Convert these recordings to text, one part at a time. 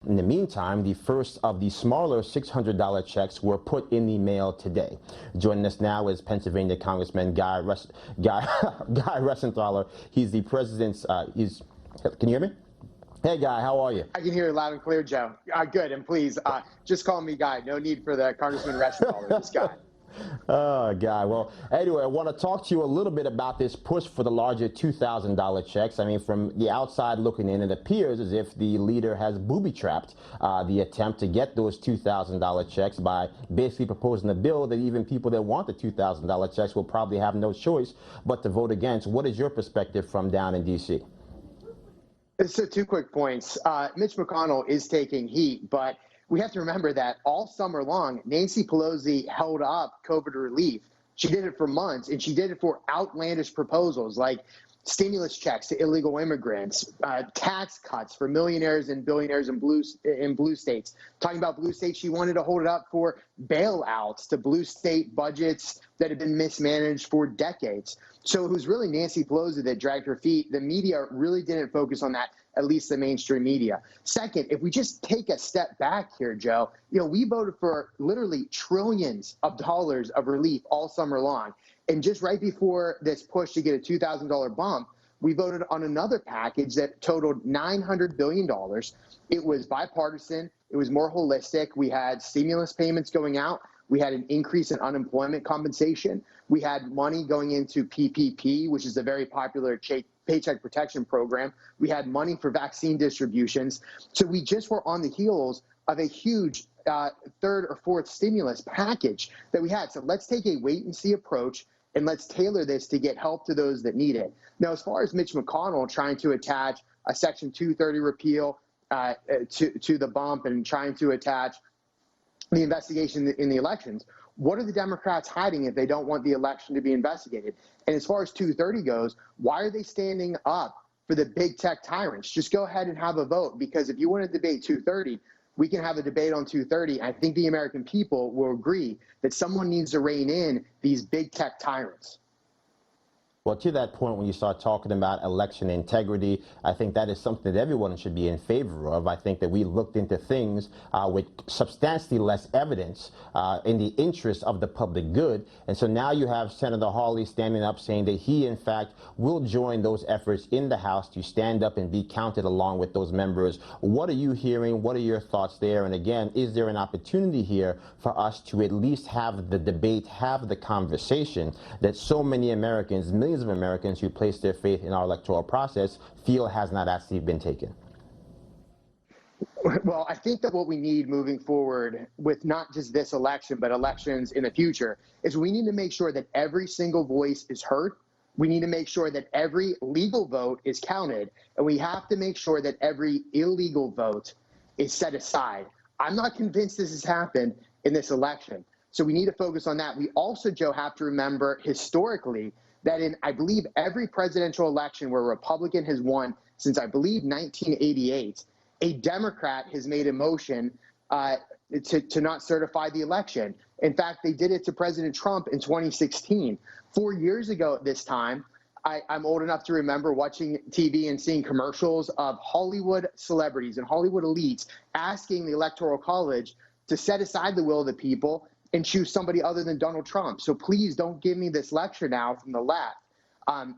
In the meantime, the first of the smaller $600 checks were put in the mail today. Joining us now is Pennsylvania Congressman Guy Reschenthaler. He's the president's, can you hear me? Hey, Guy, how are you? I can hear you loud and clear, Joe. Good, and please, just call me Guy. No need for the Congressman Reschenthaler, just Guy. Guy. Well, anyway, I want to talk to you a little bit about this push for the larger $2,000 checks. I mean, from the outside looking in, it appears as if the leader has booby-trapped the attempt to get those $2,000 checks by basically proposing a bill that even people that want the $2,000 checks will probably have no choice but to vote against. What is your perspective from down in D.C.? So 2 quick points. Mitch McConnell is taking heat, but we have to remember that all summer long, Nancy Pelosi held up COVID relief. She did it for months, and she did it for outlandish proposals like stimulus checks to illegal immigrants, tax cuts for millionaires and billionaires in blue states. Talking about blue states, she wanted to hold it up for bailouts to blue state budgets that have been mismanaged for decades. So it was really Nancy Pelosi that dragged her feet. The media really didn't focus on that, at least the mainstream media. Second, if we just take a step back here, Joe, we voted for literally trillions of dollars of relief all summer long. And just right before this push to get a $2,000 bump, we voted on another package that totaled $900 billion. It was bipartisan. It was more holistic. We had stimulus payments going out. We had an increase in unemployment compensation. We had money going into PPP, which is a very popular paycheck protection program. We had money for vaccine distributions. So we just were on the heels of a huge third or fourth stimulus package that we had. So let's take a wait and see approach, and let's tailor this to get help to those that need it. Now, as far as Mitch McConnell trying to attach a Section 230 repeal to the bump and trying to attach the investigation in the elections, what are the Democrats hiding if they don't want the election to be investigated? And as far as 230 goes, why are they standing up for the big tech tyrants? Just go ahead and have a vote, because if you want to debate 230, we can have a debate on 230. I think the American people will agree that someone needs to rein in these big tech tyrants. Well, to that point, when you start talking about election integrity, I think that is something that everyone should be in favor of. I think that we looked into things with substantially less evidence in the interest of the public good. And so now you have Senator Hawley standing up saying that he, in fact, will join those efforts in the House to stand up and be counted along with those members. What are you hearing? What are your thoughts there? And again, is there an opportunity here for us to at least have the debate, have the conversation that so many Americans, millions of Americans who place their faith in our electoral process feel has not actually been taken? Well, I think that what we need moving forward with not just this election, but elections in the future, is we need to make sure that every single voice is heard. We need to make sure that every legal vote is counted, and we have to make sure that every illegal vote is set aside. I'm not convinced this has happened in this election. So we need to focus on that. We also, Joe, have to remember historically that in, I believe, every presidential election where a Republican has won since, I believe, 1988, a Democrat has made a motion to not certify the election. In fact, they did it to President Trump in 2016. 4 years ago at this time, I'm old enough to remember watching TV and seeing commercials of Hollywood celebrities and Hollywood elites asking the Electoral College to set aside the will of the people and choose somebody other than Donald Trump. So please don't give me this lecture now from the left.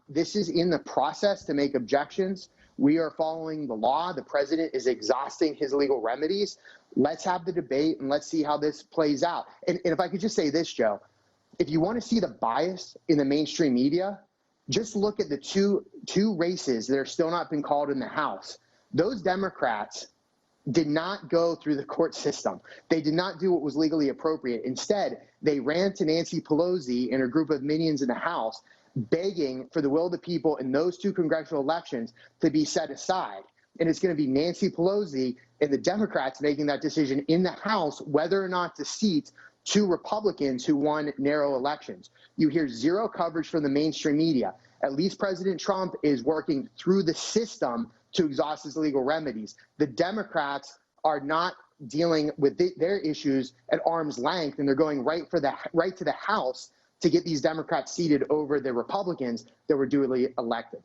This is in the process to make objections. We are following the law. The president is exhausting his legal remedies. Let's have the debate and let's see how this plays out. And if I could just say this, Joe, if you want to see the bias in the mainstream media, just look at the two races that are still not been called in the House. Those Democrats did not go through the court system. They did not do what was legally appropriate. Instead, they ran to Nancy Pelosi and her group of minions in the House, begging for the will of the people in those two congressional elections to be set aside. And it's going to be Nancy Pelosi and the Democrats making that decision in the House whether or not to seat two Republicans who won narrow elections. You hear zero coverage from the mainstream media. At least President Trump is working through the system to exhaust his legal remedies. The Democrats are not dealing with their issues at arm's length, and they're going right to the House to get these Democrats seated over the Republicans that were duly elected.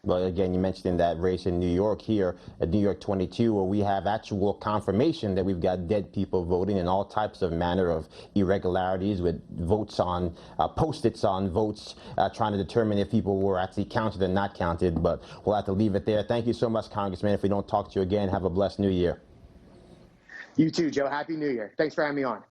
Well, again, you mentioned that race in New York here at New York 22, where we have actual confirmation that we've got dead people voting and all types of manner of irregularities with votes on, post-its on votes, trying to determine if people were actually counted and not counted. But we'll have to leave it there. Thank you so much, Congressman. If we don't talk to you again, have a blessed New Year. You too, Joe. Happy New Year. Thanks for having me on.